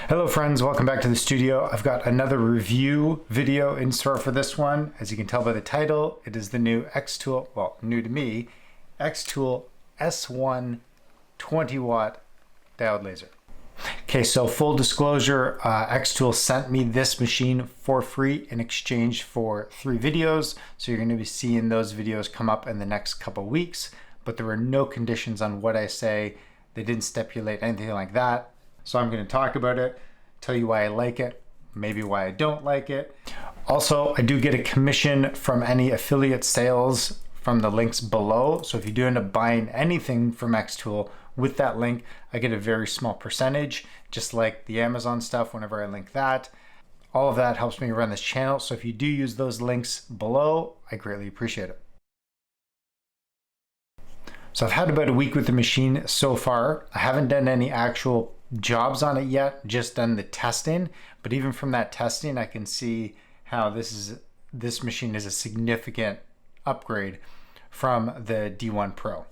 Hello friends, welcome back to the studio. I've got another review video in store for this one. As you can tell by the title, it is the new xTool, well, new to me, xTool S1 20 watt diode laser. Okay, so full disclosure, xTool sent me this machine for free in exchange for 3 videos. So you're going to be seeing those videos come up in the next couple weeks, but there were no conditions on what I say. They didn't stipulate anything like that. So I'm going to talk about it, tell you why I like it, maybe why I don't like it. Also, I do get a commission from any affiliate sales from the links below. So if you do end up buying anything from xTool with that link, I get a very small percentage, just like the Amazon stuff whenever I link that. All of that helps me run this channel. So if you do use those links below, I greatly appreciate it. So I've had about a week with the machine so far. I haven't done any actual jobs on it yet, just done the testing. But even from that testing, I can see how this machine is a significant upgrade from the D1 Pro.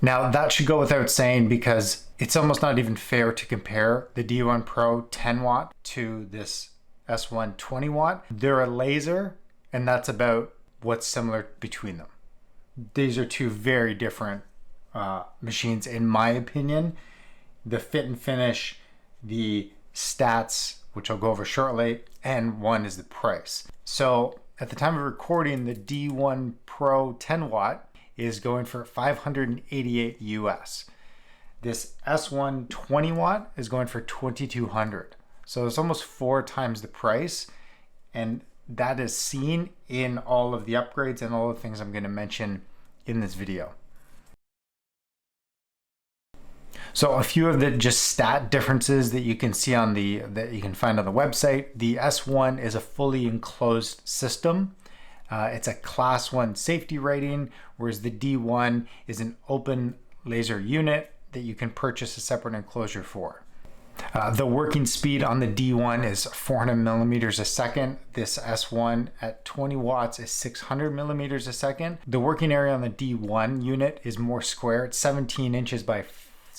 Now that should go without saying because it's almost not even fair to compare the D1 Pro 10 watt to this S1 20 watt. They're a laser and that's about what's similar between them. These are two very different machines in my opinion. The fit and finish, the stats, which I'll go over shortly, and one is the price. So at the time of recording, the D1 Pro 10 watt is going for $588 US. This S1 20 watt is going for $2,200. So it's almost 4 times the price. And that is seen in all of the upgrades and all the things I'm going to mention in this video. So a few of the just stat differences that you can see on that you can find on the website. The S1 is a fully enclosed system. It's a class 1 safety rating, whereas the D1 is an open laser unit that you can purchase a separate enclosure for. The working speed on the D1 is 400 millimeters a second. This S1 at 20 watts is 600 millimeters a second. The working area on the D1 unit is more square. It's 17 inches by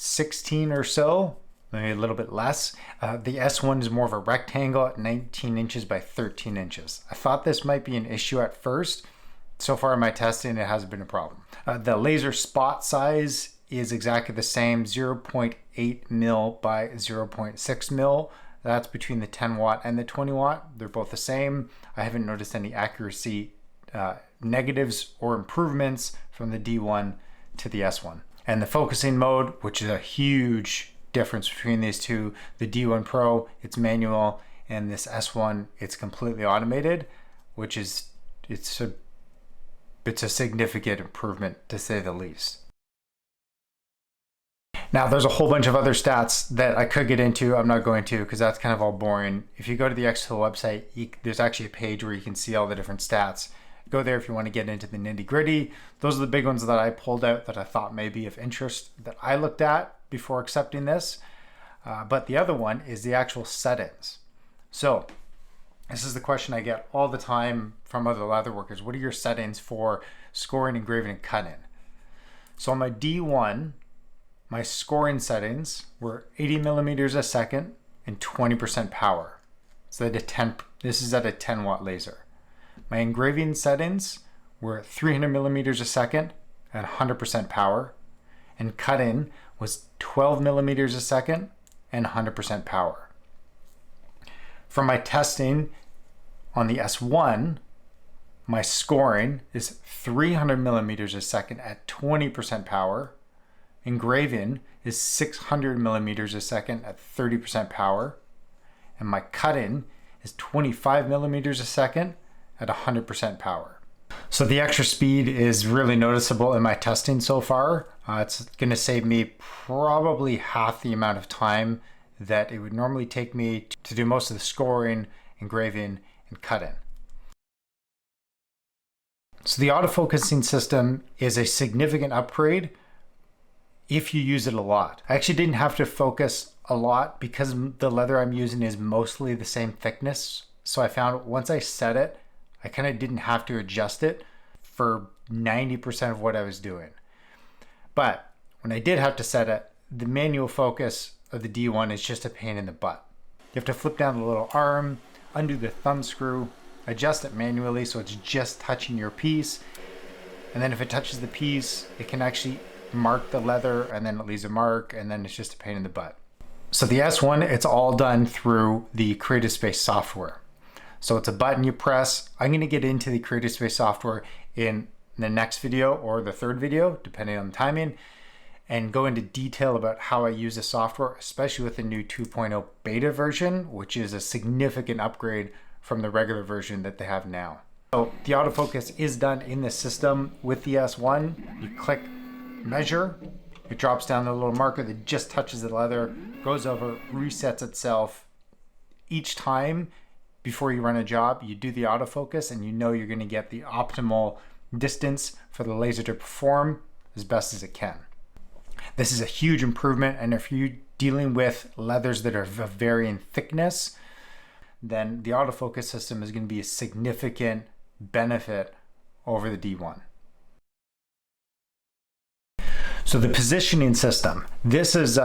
16 or so, maybe a little bit less. The S1 is more of a rectangle at 19 inches by 13 inches. I thought this might be an issue at first. So far in my testing, it hasn't been a problem. The laser spot size is exactly the same, 0.8 mil by 0.6 mil. That's between the 10 watt and the 20 watt. They're both the same. I haven't noticed any accuracy negatives or improvements from the D1 to the S1. And the focusing mode, which is a huge difference between these two, the D1 Pro, it's manual, and this S1, it's completely automated, which is, it's a significant improvement to say the least. Now there's a whole bunch of other stats that I could get into. I'm not going to because that's kind of all boring. If you go to the xTool website, there's actually a page where you can see all the different stats. Go there if you want to get into the nitty gritty. Those are the big ones that I pulled out that I thought may be of interest that I looked at before accepting this. But the other one is the actual settings. So this is the question I get all the time from other leather workers. What are your settings for scoring, engraving, and cutting? So on my D1, my scoring settings were 80 millimeters a second and 20% power. So this is at a 10 watt laser. My engraving settings were 300 millimeters a second at 100% power, and cutting was 12 millimeters a second and 100% power. For my testing on the S1, my scoring is 300 millimeters a second at 20% power. Engraving is 600 millimeters a second at 30% power, and my cutting is 25 millimeters a second at 100% power. So the extra speed is really noticeable in my testing so far. It's going to save me probably half the amount of time that it would normally take me to do most of the scoring, engraving, and cutting. So the autofocusing system is a significant upgrade if you use it a lot. I actually didn't have to focus a lot because the leather I'm using is mostly the same thickness. So I found once I set it, I kind of didn't have to adjust it for 90% of what I was doing. But when I did have to set it, the manual focus of the D1 is just a pain in the butt. You have to flip down the little arm, undo the thumb screw, adjust it manually so it's just touching your piece. And then if it touches the piece, it can actually mark the leather, and then it leaves a mark, and then it's just a pain in the butt. So the S1, it's all done through the Creative Space software. So it's a button you press. I'm going to get into the Creative Space software in the next video or the third video, depending on the timing, and go into detail about how I use the software, especially with the new 2.0 beta version, which is a significant upgrade from the regular version that they have now. So the autofocus is done in the system with the S1. You click measure, it drops down the little marker that just touches the leather, goes over, resets itself. Each time before you run a job, you do the autofocus and you know you're going to get the optimal distance for the laser to perform as best as it can. This is a huge improvement, and if you're dealing with leathers that are of varying thickness, then the autofocus system is going to be a significant benefit over the D1. So the positioning system, this is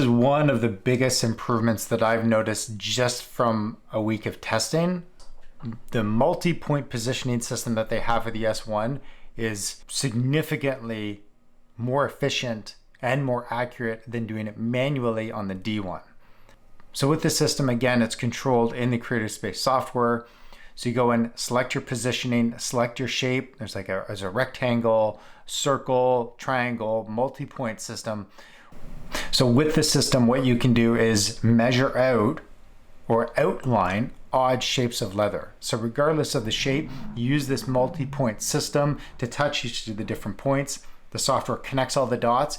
one of the biggest improvements that I've noticed just from a week of testing. The multi-point positioning system that they have for the S1 is significantly more efficient and more accurate than doing it manually on the D1. So with the system, again, it's controlled in the Creative Space software. So you go in, select your positioning, select your shape. There's a rectangle, circle, triangle, multi-point system. So with the system, what you can do is measure out or outline odd shapes of leather. So regardless of the shape, you use this multi-point system to touch each of the different points. The software connects all the dots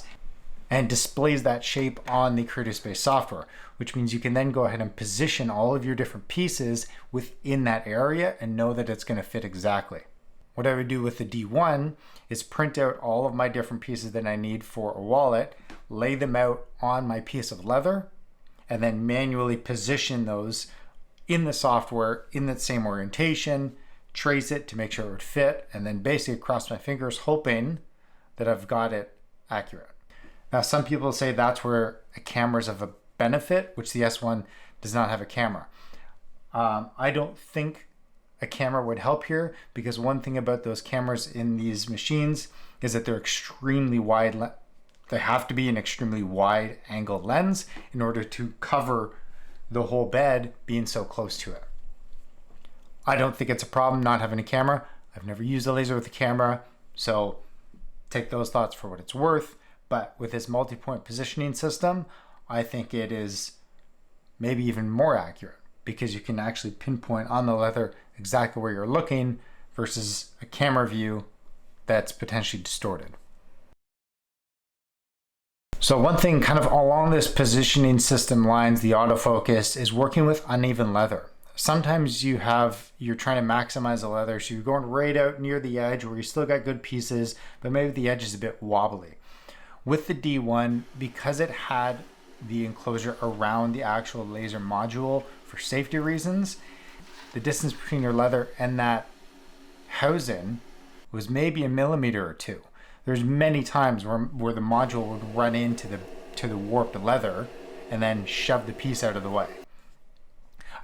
and displays that shape on the Creative Space software, which means you can then go ahead and position all of your different pieces within that area and know that it's going to fit exactly. What I would do with the D1 is print out all of my different pieces that I need for a wallet, lay them out on my piece of leather, and then manually position those in the software in that same orientation, trace it to make sure it would fit, and then basically cross my fingers hoping that I've got it accurate. Now, some people say that's where a camera is of a benefit, which the S1 does not have a camera. I don't think a camera would help here, because one thing about those cameras in these machines is that they're extremely wide. They have to be an extremely wide angle lens in order to cover the whole bed being so close to it. I don't think it's a problem not having a camera. I've never used a laser with a camera, so take those thoughts for what it's worth. But with this multi-point positioning system, I think it is maybe even more accurate, because you can actually pinpoint on the leather exactly where you're looking versus a camera view that's potentially distorted. So one thing kind of along this positioning system lines, the autofocus, is working with uneven leather. Sometimes you're trying to maximize the leather, so you're going right out near the edge where you still got good pieces, but maybe the edge is a bit wobbly. With the D1, because it had the enclosure around the actual laser module for safety reasons, the distance between your leather and that housing was maybe a millimeter or two. There's many times where the module would run into the warped leather and then shove the piece out of the way.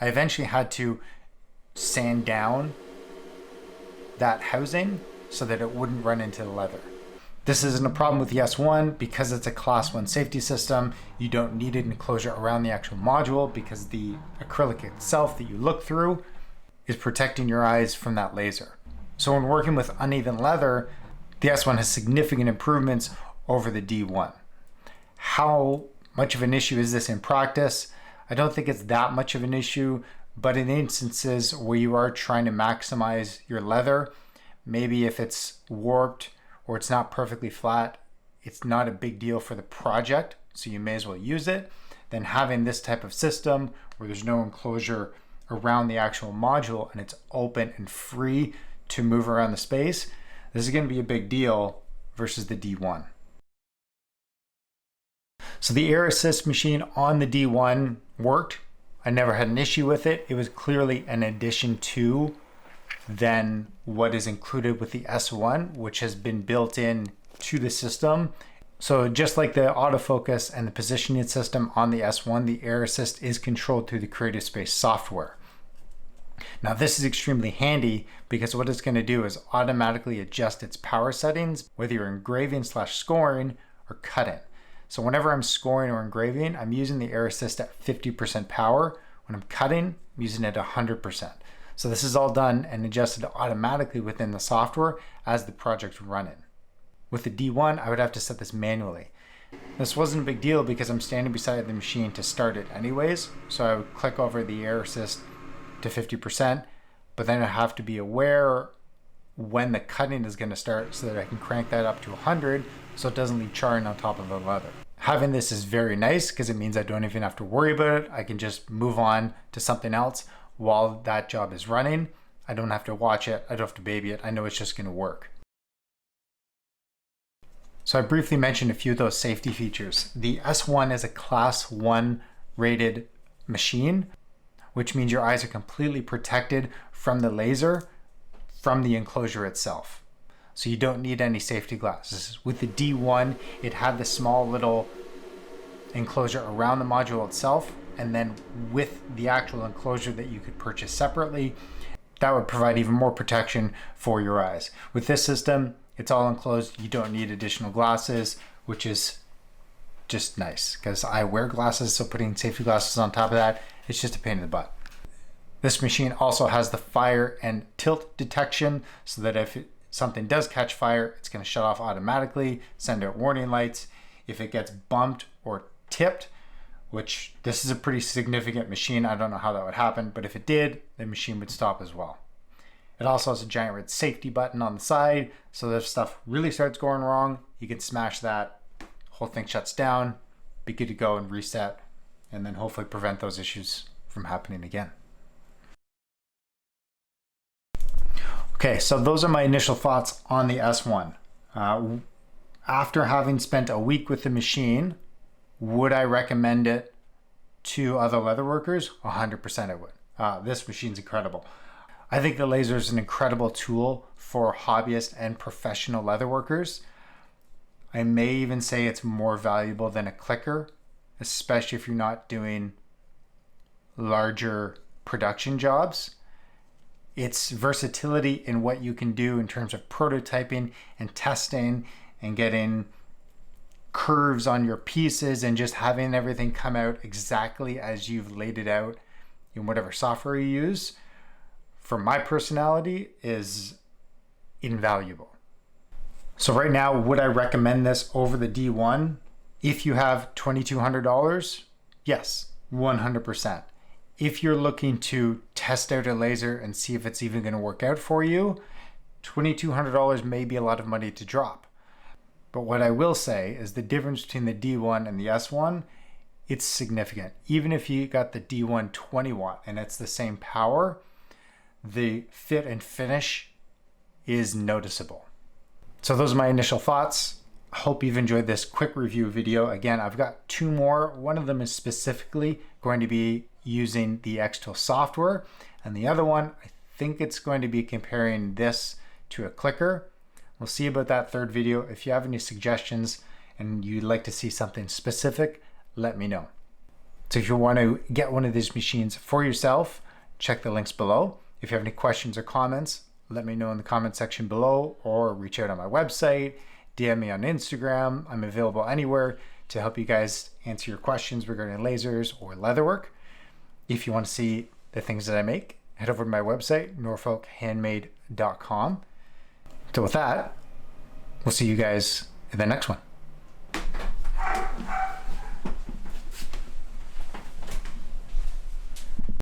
I eventually had to sand down that housing so that it wouldn't run into the leather. This isn't a problem with the S1 because it's a class 1 safety system. You don't need an enclosure around the actual module because the acrylic itself that you look through is protecting your eyes from that laser. So when working with uneven leather, the S1 has significant improvements over the D1. How much of an issue is this in practice? I don't think it's that much of an issue, but in instances where you are trying to maximize your leather, maybe if it's warped or it's not perfectly flat, it's not a big deal for the project, so you may as well use it. Then having this type of system where there's no enclosure around the actual module and it's open and free to move around the space, this is going to be a big deal versus the D1. So the Air Assist machine on the D1 worked. I never had an issue with it. It was clearly an addition to than what is included with the S1, which has been built in to the system So just like the autofocus and the positioning system on the S1, the air assist is controlled through the Creative Space software. Now this is extremely handy because what it's going to do is automatically adjust its power settings, whether you're engraving / scoring or cutting. So whenever I'm scoring or engraving, I'm using the air assist at 50% power. When I'm cutting, I'm using it at 100%. So this is all done and adjusted automatically within the software as the project's running. With the D1, I would have to set this manually. This wasn't a big deal because I'm standing beside the machine to start it anyways. So I would click over the air assist to 50%, but then I have to be aware when the cutting is going to start so that I can crank that up to 100 so it doesn't leave charring on top of the leather. Having this is very nice because it means I don't even have to worry about it. I can just move on to something else while that job is running. I don't have to watch it. I don't have to baby it. I know it's just going to work. So I briefly mentioned a few of those safety features. The S1 is a class 1 rated machine, which means your eyes are completely protected from the laser from the enclosure itself. So you don't need any safety glasses. With the D1, it had the small little enclosure around the module itself, and then with the actual enclosure that you could purchase separately, that would provide even more protection for your eyes. With this system, it's all enclosed. You don't need additional glasses, which is just nice because I wear glasses, so putting safety glasses on top of that, it's just a pain in the butt. This machine also has the fire and tilt detection so that if something does catch fire, it's going to shut off automatically, send out warning lights. If it gets bumped or tipped, which this is a pretty significant machine, I don't know how that would happen, but if it did, the machine would stop as well. It also has a giant red safety button on the side, so that if stuff really starts going wrong, you can smash that, whole thing shuts down, be good to go and reset, and then hopefully prevent those issues from happening again. Okay, so those are my initial thoughts on the S1. After having spent a week with the machine, would I recommend it to other leatherworkers? 100% I would. This machine's incredible. I think the laser is an incredible tool for hobbyist and professional leatherworkers. I may even say it's more valuable than a clicker, especially if you're not doing larger production jobs. Its versatility in what you can do in terms of prototyping and testing and getting curves on your pieces and just having everything come out exactly as you've laid it out in whatever software you use, for my personality, is invaluable. So right now, would I recommend this over the D1? If you have $2,200, yes, 100%. If you're looking to test out a laser and see if it's even going to work out for you, $2,200 may be a lot of money to drop. But what I will say is the difference between the D1 and the S1, it's significant. Even if you got the D1 20 watt and it's the same power, the fit and finish is noticeable. So those are my initial thoughts. I hope you've enjoyed this quick review video. Again, I've got two more. One of them is specifically going to be using the xTool software, and the other one, I think it's going to be comparing this to a clicker. We'll see about that third video. If you have any suggestions and you'd like to see something specific, let me know. So if you want to get one of these machines for yourself, check the links below. If you have any questions or comments, let me know in the comment section below, or reach out on my website, DM me on Instagram. I'm available anywhere to help you guys answer your questions regarding lasers or leatherwork. If you want to see the things that I make, head over to my website, norfolkhandmade.com. So with that, we'll see you guys in the next one.